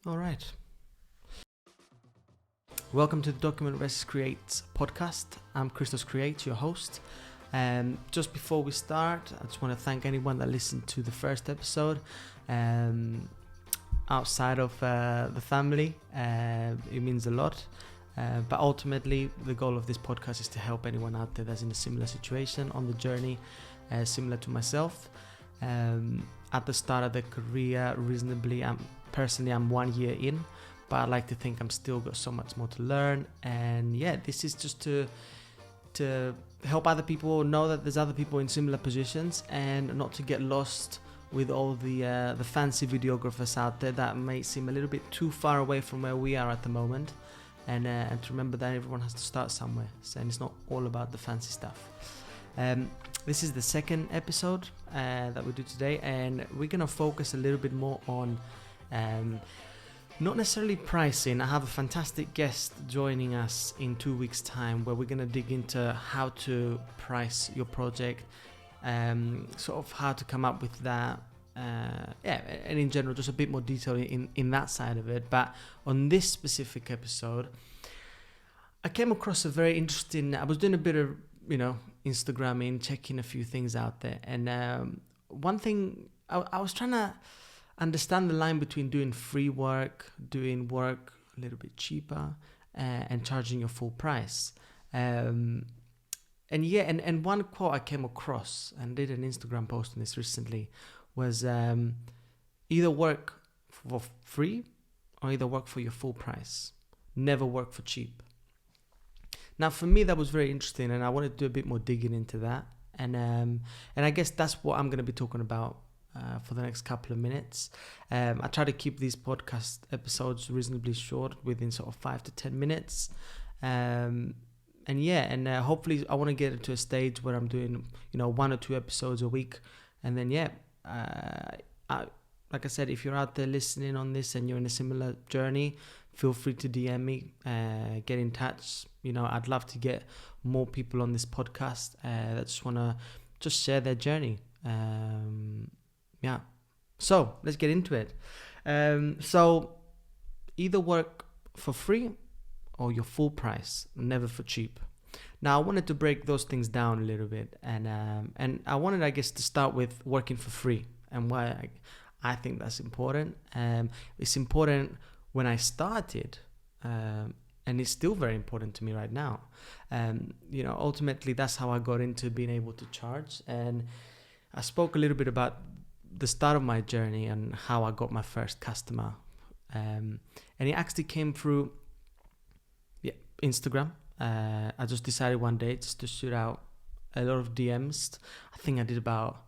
All right. Welcome to the Document vs. Create podcast. I'm Christos Create, your host. And just before we start, I just want to thank anyone that listened to the first episode. Outside of the family, it means a lot. But ultimately, the goal of this podcast is to help anyone out there that's in a similar situation on the journey, similar to myself. At the start of their career, reasonably, I'm 1 year in, but I like to think I'm still got so much more to learn. And yeah, this is just to help other people know that there's other people in similar positions, and not to get lost with all the fancy videographers out there that may seem a little bit too far away from where we are at the moment. And to remember that everyone has to start somewhere, so, and it's not all about the fancy stuff. This is the second episode that we do today, and we're going to focus a little bit more on not necessarily pricing. I have a fantastic guest joining us in 2 weeks' time, where we're going to dig into how to price your project, sort of how to come up with that, and in general, just a bit more detail in that side of it. But on this specific episode, I came across a very interesting, I was doing a bit of, Instagramming, checking a few things out there. And one thing, I was trying to understand the line between doing free work, doing work a little bit cheaper, and charging your full price. And one quote I came across, and did an Instagram post on this recently, was either work for free or either work for your full price. Never work for cheap. Now, for me, that was very interesting, and I wanted to do a bit more digging into that. And I guess that's what I'm going to be talking about for the next couple of minutes. I try to keep these podcast episodes reasonably short, within sort of 5 to 10 minutes. Hopefully I want to get to a stage where I'm doing, 1 or 2 episodes a week. And then, like I said, if you're out there listening on this and you're in a similar journey, feel free to DM me, get in touch. I'd love to get more people on this podcast that just want to just share their journey. So let's get into it. So either work for free or your full price, never for cheap. Now, I wanted to break those things down a little bit, and I wanted, I guess, to start with working for free and why I think that's important. It's important when I started, and it's still very important to me right now. Ultimately, that's how I got into being able to charge. And I spoke a little bit about the start of my journey and how I got my first customer. And it actually came through Instagram. I just decided one day just to shoot out a lot of DMs. I think I did about,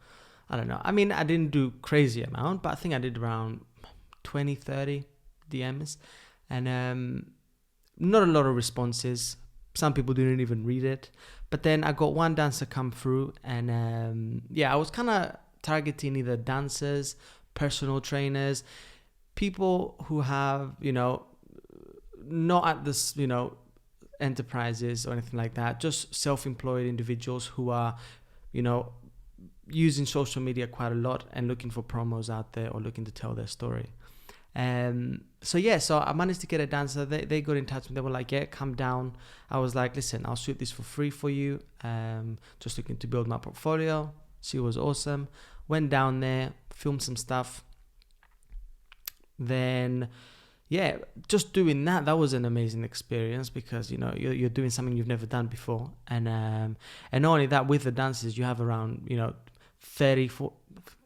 I don't know. I mean, I didn't do crazy amount, but I think I did around 20, 30 DMs. And not a lot of responses. Some people didn't even read it. But then I got one dancer come through, and I was kind of targeting either dancers, personal trainers, people who have, not at this, enterprises or anything like that, just self-employed individuals who are, using social media quite a lot and looking for promos out there or looking to tell their story. So I managed to get a dancer. They got in touch and they were like, yeah, come down. I was like, listen, I'll shoot this for free for you. Just looking to build my portfolio. She was awesome. Went down there, filmed some stuff. Then, just doing that was an amazing experience, because, you're doing something you've never done before. And not only that, with the dancers, you have around,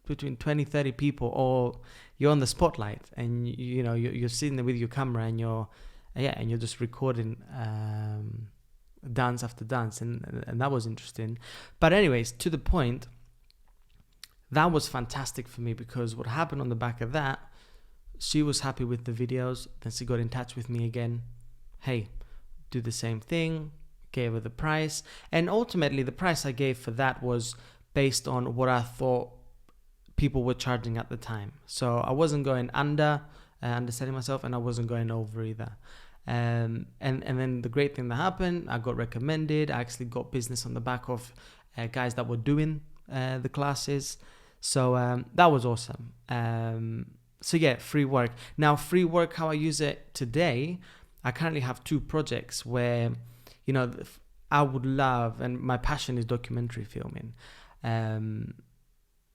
between 20, 30 people, or you're on the spotlight, and you're sitting there with your camera, and you're just recording dance after dance, and that was interesting. But anyways, to the point, that was fantastic for me, because what happened on the back of that, she was happy with the videos. Then she got in touch with me again. Hey, do the same thing. Gave her the price, and ultimately the price I gave for that was based on what I thought people were charging at the time. So I wasn't going underselling myself, and I wasn't going over either. And then the great thing that happened, I got recommended. I actually got business on the back of guys that were doing the classes. So that was awesome. So yeah, free work. Now, free work, how I use it today, I currently have 2 projects where, I would love, and my passion is documentary filming.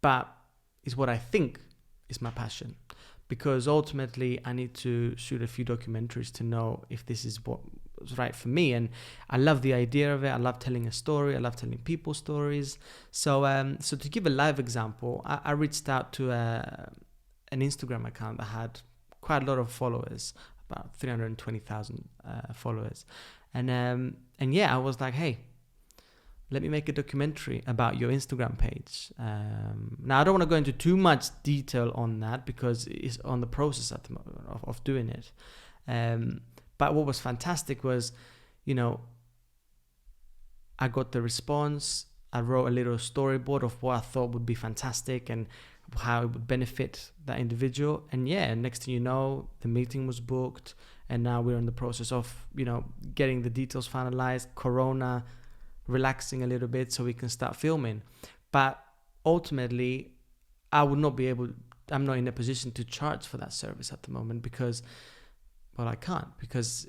But it's what I think is my passion, because ultimately I need to shoot a few documentaries to know if this is what's right for me. And I love the idea of it. I love telling a story. I love telling people stories. So to give a live example, I reached out to an Instagram account that had quite a lot of followers, about 320,000 followers. And yeah, I was like, hey, let me make a documentary about your Instagram page. Now, I don't want to go into too much detail on that because it's on the process at the moment of doing it. But what was fantastic was, I got the response. I wrote a little storyboard of what I thought would be fantastic and how it would benefit that individual. And yeah, next thing you know, the meeting was booked. And now we're in the process of, getting the details finalized. Corona, relaxing a little bit so we can start filming. But ultimately, I'm not in a position to charge for that service at the moment because, well, I can't. Because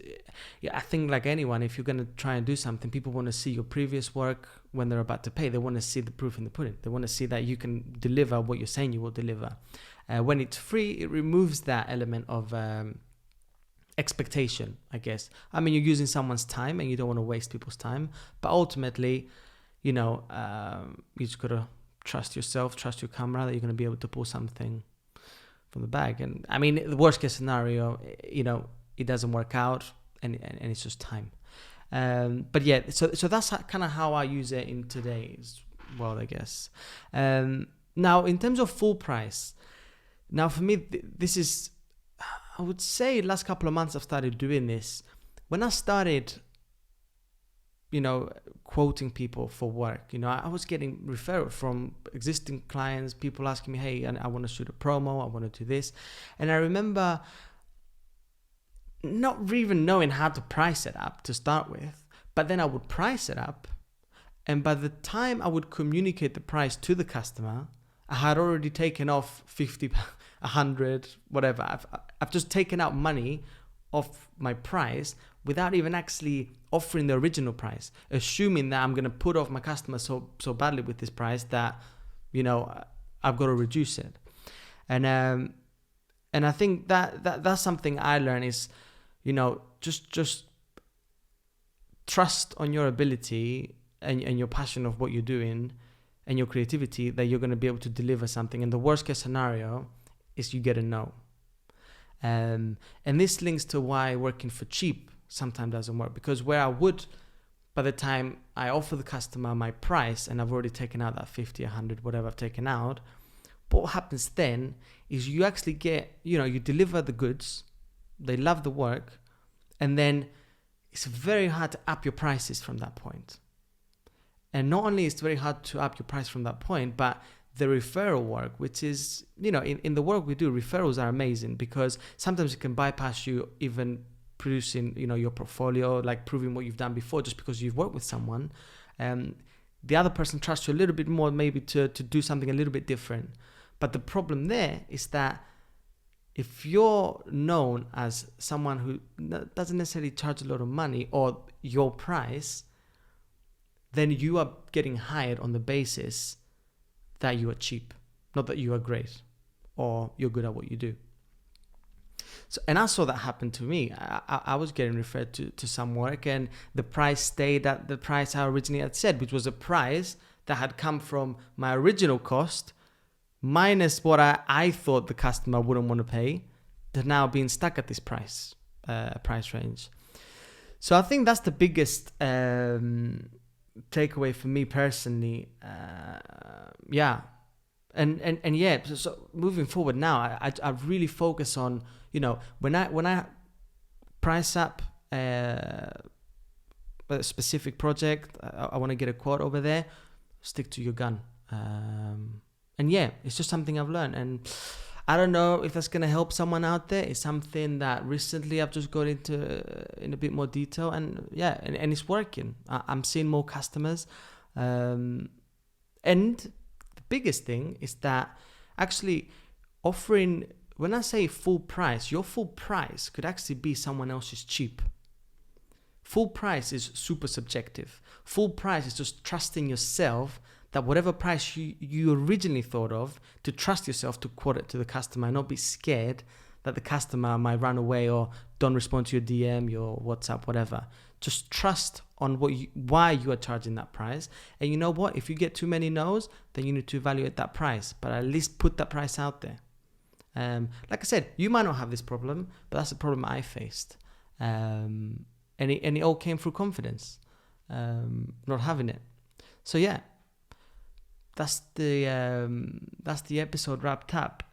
I think like anyone, if you're going to try and do something, people want to see your previous work when they're about to pay. They want to see the proof in the pudding. They want to see that you can deliver what you're saying you will deliver. When it's free, it removes that element of expectation, I guess. I mean, you're using someone's time and you don't want to waste people's time, but ultimately, you just gotta trust yourself, trust your camera that you're gonna be able to pull something from the bag. And I mean, the worst case scenario, it doesn't work out and it's just time. But yeah, so that's kind of how I use it in today's world, I guess. Now, in terms of full price, now for me, this is, I would say last couple of months I've started doing this. When I started, quoting people for work, I was getting referrals from existing clients, people asking me, hey, I want to shoot a promo, I want to do this. And I remember not even knowing how to price it up to start with, but then I would price it up. And by the time I would communicate the price to the customer, I had already taken off 50, 100, whatever. I've just taken out money off my price without even actually offering the original price, assuming that I'm going to put off my customer so badly with this price that, I've got to reduce it. And I think that's something I learned is, just trust on your ability and your passion of what you're doing and your creativity that you're going to be able to deliver something. And the worst case scenario is you get a no. And this links to why working for cheap sometimes doesn't work, because where I would, by the time I offer the customer my price and I've already taken out that 50, 100, whatever I've taken out, but what happens then is you actually get, you deliver the goods, they love the work, and then it's very hard to up your prices from that point. And not only is it very hard to up your price from that point, but the referral work, which is, in the work we do, referrals are amazing because sometimes it can bypass you even producing, your portfolio, like proving what you've done before just because you've worked with someone. The other person trusts you a little bit more maybe to do something a little bit different. But the problem there is that if you're known as someone who doesn't necessarily charge a lot of money or your price, then you are getting hired on the basis that you are cheap, not that you are great or you're good at what you do. So, and I saw that happen to me. I was getting referred to some work and the price stayed at the price I originally had said, which was a price that had come from my original cost minus what I thought the customer wouldn't want to pay, to now being stuck at this price range. So I think that's the biggest takeaway for me personally. And yeah, so moving forward now, I really focus on, when I price up a specific project, I want to get a quote over there, stick to your gun. And yeah, it's just something I've learned, and I don't know if that's going to help someone out there. It's something that recently I've just got into in a bit more detail, and yeah, and it's working. I'm seeing more customers. And the biggest thing is that actually offering when I say full price, your full price could actually be someone else's cheap. Full price is super subjective. Full price is just trusting yourself that whatever price you originally thought of, to trust yourself to quote it to the customer and not be scared that the customer might run away or don't respond to your DM, your WhatsApp, whatever. Just trust on why you are charging that price. And you know what? If you get too many no's, then you need to evaluate that price. But at least put that price out there. Like I said, you might not have this problem, but that's the problem I faced. And it all came through confidence, not having it. So yeah, that's the episode wrapped up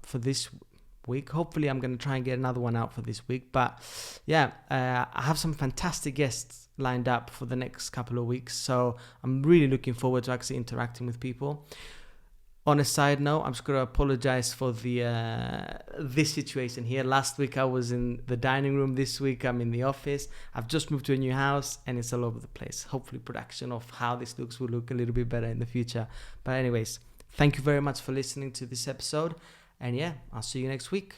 for this week. Hopefully I'm going to try and get another one out for this week. But yeah, I have some fantastic guests lined up for the next couple of weeks. So I'm really looking forward to actually interacting with people. On a side note, I'm just going to apologize for this situation here. Last week I was in the dining room. This week I'm in the office. I've just moved to a new house and it's all over the place. Hopefully production of how this looks will look a little bit better in the future. But anyways, thank you very much for listening to this episode. And yeah, I'll see you next week.